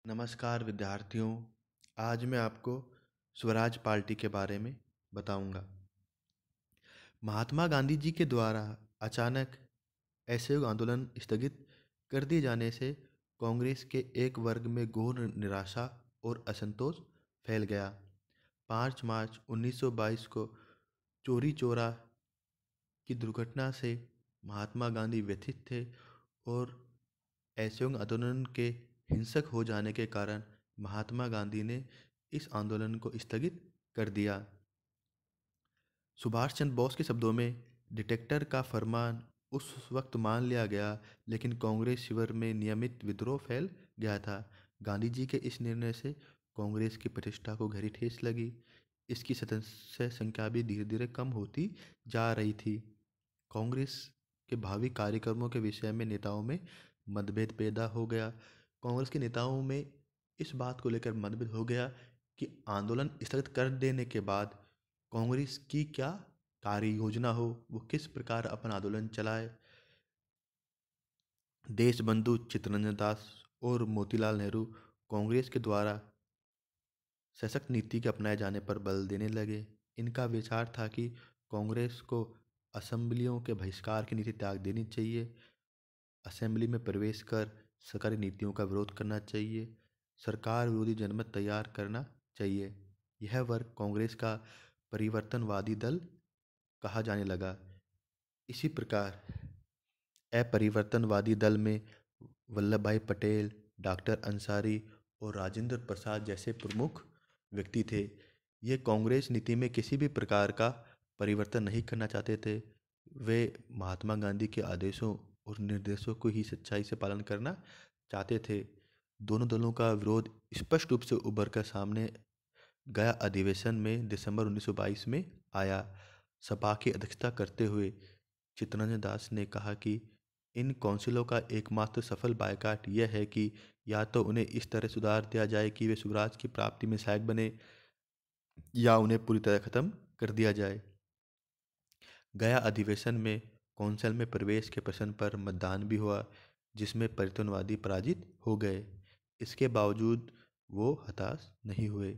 नमस्कार विद्यार्थियों। आज मैं आपको स्वराज पार्टी के बारे में बताऊंगा। महात्मा गांधी जी के द्वारा अचानक असहयोग आंदोलन स्थगित कर दिए जाने से कांग्रेस के एक वर्ग में घोर निराशा और असंतोष फैल गया। 5 मार्च 1922 को चौरी चौरा की दुर्घटना से महात्मा गांधी व्यथित थे और असहयोग आंदोलन के हिंसक हो जाने के कारण महात्मा गांधी ने इस आंदोलन को स्थगित कर दिया। सुभाष चंद्र बोस के शब्दों में, डिटेक्टर का फरमान उस वक्त मान लिया गया, लेकिन कांग्रेस शिविर में नियमित विद्रोह फैल गया था। गांधी जी के इस निर्णय से कांग्रेस की प्रतिष्ठा को गहरी ठेस लगी। इसकी सदस्य संख्या भी धीरे धीरे कम होती जा रही थी। कांग्रेस के भावी कार्यक्रमों के विषय में नेताओं में मतभेद पैदा हो गया। कांग्रेस के नेताओं में इस बात को लेकर मतभेद हो गया कि आंदोलन स्थगित कर देने के बाद कांग्रेस की क्या कार्य योजना हो, वो किस प्रकार अपना आंदोलन चलाए। देशबंधु चित्तरंजन दास और मोतीलाल नेहरू कांग्रेस के द्वारा सशक्त नीति के अपनाए जाने पर बल देने लगे। इनका विचार था कि कांग्रेस को असेंबलियों के बहिष्कार की नीति त्याग देनी चाहिए, असेंबली में प्रवेश कर सरकारी नीतियों का विरोध करना चाहिए, सरकार विरोधी जनमत तैयार करना चाहिए। यह वर्ग कांग्रेस का परिवर्तनवादी दल कहा जाने लगा। इसी प्रकार अपरिवर्तनवादी दल में वल्लभ भाई पटेल, डॉक्टर अंसारी और राजेंद्र प्रसाद जैसे प्रमुख व्यक्ति थे। ये कांग्रेस नीति में किसी भी प्रकार का परिवर्तन नहीं करना चाहते थे। वे महात्मा गांधी के आदेशों और निर्देशों को ही सच्चाई से पालन करना चाहते थे। दोनों दलों का विरोध स्पष्ट रूप से उभर कर सामने गया अधिवेशन में दिसंबर 1922 में आया। सभा की अध्यक्षता करते हुए चित्तरंजन दास ने कहा कि इन काउंसिलों का एकमात्र सफल बायकॉट यह है कि या तो उन्हें इस तरह सुधार दिया जाए कि वे स्वराज की प्राप्ति में सहायक बने, या उन्हें पूरी तरह खत्म कर दिया जाए। गया अधिवेशन में काउंसिल में प्रवेश के प्रश्न पर मतदान भी हुआ, जिसमें परिवर्तनवादी पराजित हो गए। इसके बावजूद वो हताश नहीं हुए।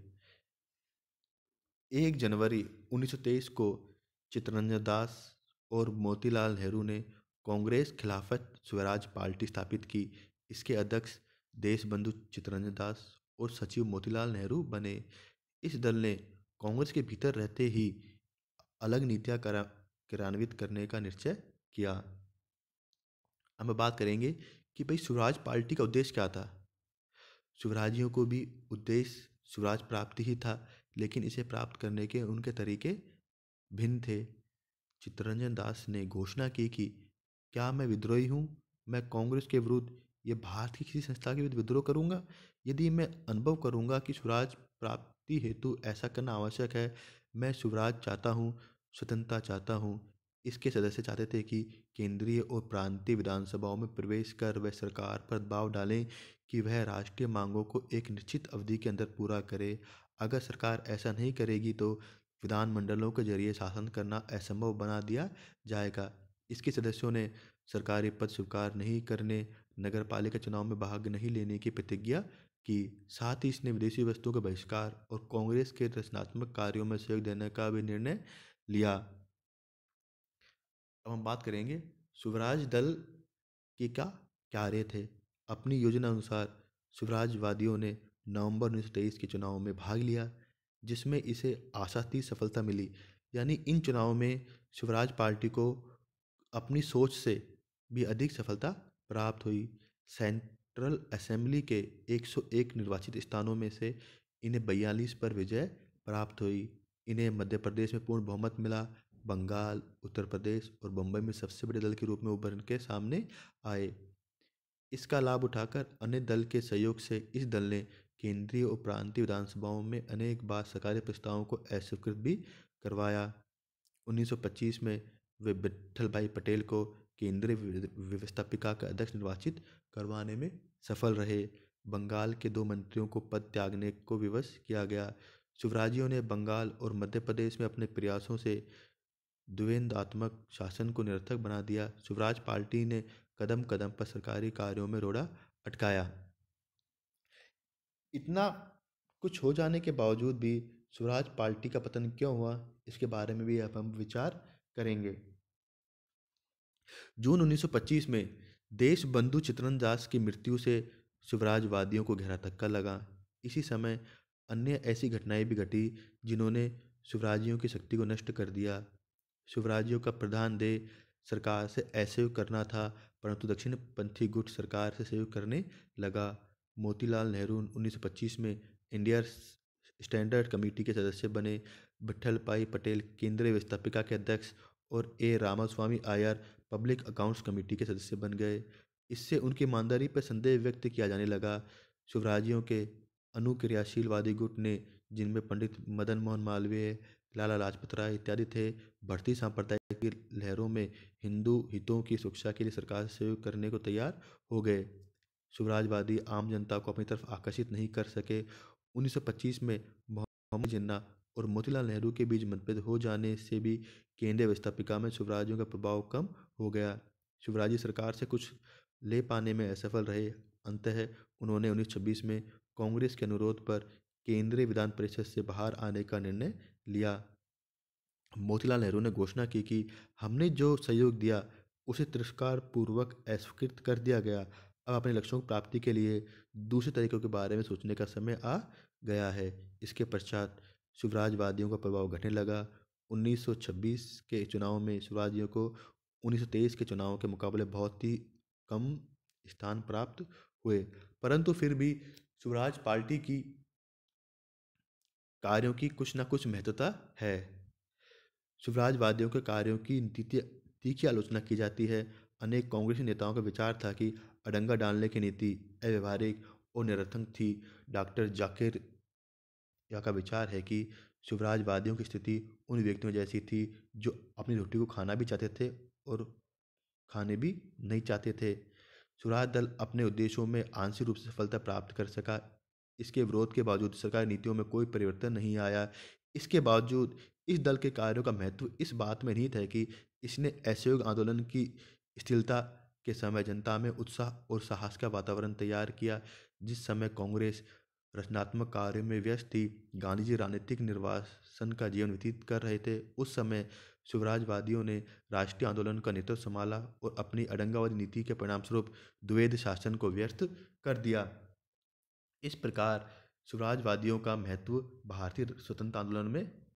1 जनवरी 1923 को चित्तरंजन दास और मोतीलाल नेहरू ने कांग्रेस खिलाफत स्वराज पार्टी स्थापित की। इसके अध्यक्ष देशबंधु चित्तरंजन दास और सचिव मोतीलाल नेहरू बने। इस दल ने कांग्रेस के भीतर रहते ही अलग नीतियां क्रियान्वित करने का निश्चय किया। अब हम बात करेंगे कि भाई स्वराज पार्टी का उद्देश्य क्या था। स्वराजियों को भी उद्देश्य स्वराज प्राप्ति ही था, लेकिन इसे प्राप्त करने के उनके तरीके भिन्न थे। चित्तरंजन दास ने घोषणा की कि क्या मैं विद्रोही हूँ, मैं कांग्रेस के विरुद्ध या भारत की किसी संस्था के विरुद्ध विद्रोह करूंगा। यदि मैं अनुभव करूंगा कि स्वराज प्राप्ति हेतु ऐसा करना आवश्यक है, मैं स्वराज चाहता हूँ, स्वतंत्रता चाहता हूँ। इसके सदस्य चाहते थे कि केंद्रीय और प्रांतीय विधानसभाओं में प्रवेश कर वह सरकार पर दबाव डालें कि वह राष्ट्रीय मांगों को एक निश्चित अवधि के अंदर पूरा करे। अगर सरकार ऐसा नहीं करेगी तो विधानमंडलों के जरिए शासन करना असंभव बना दिया जाएगा। इसके सदस्यों ने सरकारी पद स्वीकार नहीं करने, नगरपालिका चुनाव में भाग नहीं लेने की प्रतिज्ञा की। साथ ही इसने विदेशी वस्तुओं का बहिष्कार और कांग्रेस के रचनात्मक कार्यों में सहयोग देने का भी निर्णय लिया। अब हम बात करेंगे स्वराज दल के क्या कार्य थे। अपनी योजना अनुसार स्वराजवादियों ने नवंबर 1923 के चुनाव में भाग लिया, जिसमें इसे आशातीत सफलता मिली। यानी इन चुनावों में स्वराज पार्टी को अपनी सोच से भी अधिक सफलता प्राप्त हुई। सेंट्रल असेंबली के 101 निर्वाचित स्थानों में से इन्हें 42 पर विजय प्राप्त हुई। इन्हें मध्य प्रदेश में पूर्ण बहुमत मिला। बंगाल, उत्तर प्रदेश और बम्बई में सबसे बड़े दल के रूप में उभर के सामने आए। इसका लाभ उठाकर अन्य दल के सहयोग से इस दल ने केंद्रीय और प्रांतीय विधानसभाओं में अनेक बार सरकारी प्रस्तावों को अस्वीकृत भी करवाया। 1925 में वे विट्ठल भाई पटेल को केंद्रीय व्यवस्थापिका का अध्यक्ष निर्वाचित करवाने में सफल रहे। बंगाल के 2 मंत्रियों को पद त्यागने को विवश किया गया। स्वराजियों ने बंगाल और मध्य प्रदेश में अपने प्रयासों से द्वंद्वात्मक शासन को निरर्थक बना दिया। स्वराज पार्टी ने कदम कदम पर सरकारी कार्यों में रोड़ा अटकाया। इतना कुछ हो जाने के बावजूद भी स्वराज पार्टी का पतन क्यों हुआ, इसके बारे में भी अब हम विचार करेंगे। जून 1925 में देशबंधु चित्तरंजन दास की मृत्यु से स्वराजवादियों को गहरा धक्का लगा। इसी समय अन्य ऐसी घटनाएं भी घटी जिन्होंने स्वराजियों की शक्ति को नष्ट कर दिया। स्वराजियों का प्रधान ध्येय सरकार से असहयोग करना था, परंतु दक्षिणपंथी गुट सरकार से सहयोग करने लगा। मोतीलाल नेहरू 1925 में इंडिया स्टैंडर्ड कमेटी के सदस्य बने। विट्ठलभाई पटेल केंद्रीय व्यवस्थापिका के अध्यक्ष और ए रामास्वामी आयर पब्लिक अकाउंट्स कमेटी के सदस्य बन गए। इससे उनकी ईमानदारी पर संदेह व्यक्त किया जाने लगा। स्वराजियों के अनुक्रियाशीलवादी गुट ने, जिनमें पंडित मदन मोहन मालवीय, लाला लाजपत राय इत्यादि थे, भारतीय सांप्रदायिक की लहरों में हिंदू हितों की सुरक्षा के लिए सरकार से सहयोग करने को तैयार हो गए। स्वराजवादी आम जनता को अपनी तरफ आकर्षित नहीं कर सके। 1925 में मोहम्मद जिन्ना और मोतीलाल नेहरू के बीच मतभेद हो जाने से भी केंद्रीय व्यवस्थापिका में स्वराजियों का प्रभाव कम हो गया। शिवराजी सरकार से कुछ ले पाने में असफल रहे। अंततः उन्होंने 1926 में कांग्रेस के अनुरोध पर केंद्रीय विधान परिषद से बाहर आने का निर्णय लिया। मोतीलाल नेहरू ने घोषणा की कि हमने जो सहयोग दिया उसे तिरस्कार पूर्वक अस्वीकृत कर दिया गया। अब अपने लक्ष्यों की प्राप्ति के लिए दूसरे तरीकों के बारे में सोचने का समय आ गया है। इसके पश्चात स्वराजवादियों का प्रभाव घटने लगा। 1926 के चुनाव में स्वराजियों को 1923 के चुनाव के मुकाबले बहुत ही कम स्थान प्राप्त हुए, परंतु फिर भी स्वराज पार्टी की कार्यों की कुछ न कुछ महत्वता है। स्वराजवादियों के कार्यों की तीखी आलोचना की जाती है। अनेक कांग्रेसी नेताओं का विचार था कि अड़ंगा डालने की नीति अव्यवहारिक और निरर्थक थी। डॉक्टर जाकिर या का विचार है कि स्वराजवादियों की स्थिति उन व्यक्तियों जैसी थी जो अपनी रोटी को खाना भी चाहते थे और खाने भी नहीं चाहते थे। स्वराज दल अपने उद्देश्यों में आंशिक रूप से सफलता प्राप्त कर सका। इसके विरोध के बावजूद सरकारी नीतियों में कोई परिवर्तन नहीं आया। इसके बावजूद इस दल के कार्यों का महत्व इस बात में निहित है कि इसने असहयोग आंदोलन की स्थिरता के समय जनता में उत्साह और साहस का वातावरण तैयार किया। जिस समय कांग्रेस रचनात्मक कार्यों में व्यस्त थी, गांधी जी राजनीतिक निर्वासन का जीवन व्यतीत कर रहे थे, उस समय स्वराजवादियों ने राष्ट्रीय आंदोलन का नेतृत्व संभाला और अपनी अड़ंगावादी नीति के परिणामस्वरूप द्वैध शासन को व्यर्थ कर दिया। इस प्रकार स्वराजवादियों का महत्व भारतीय स्वतंत्रता आंदोलन में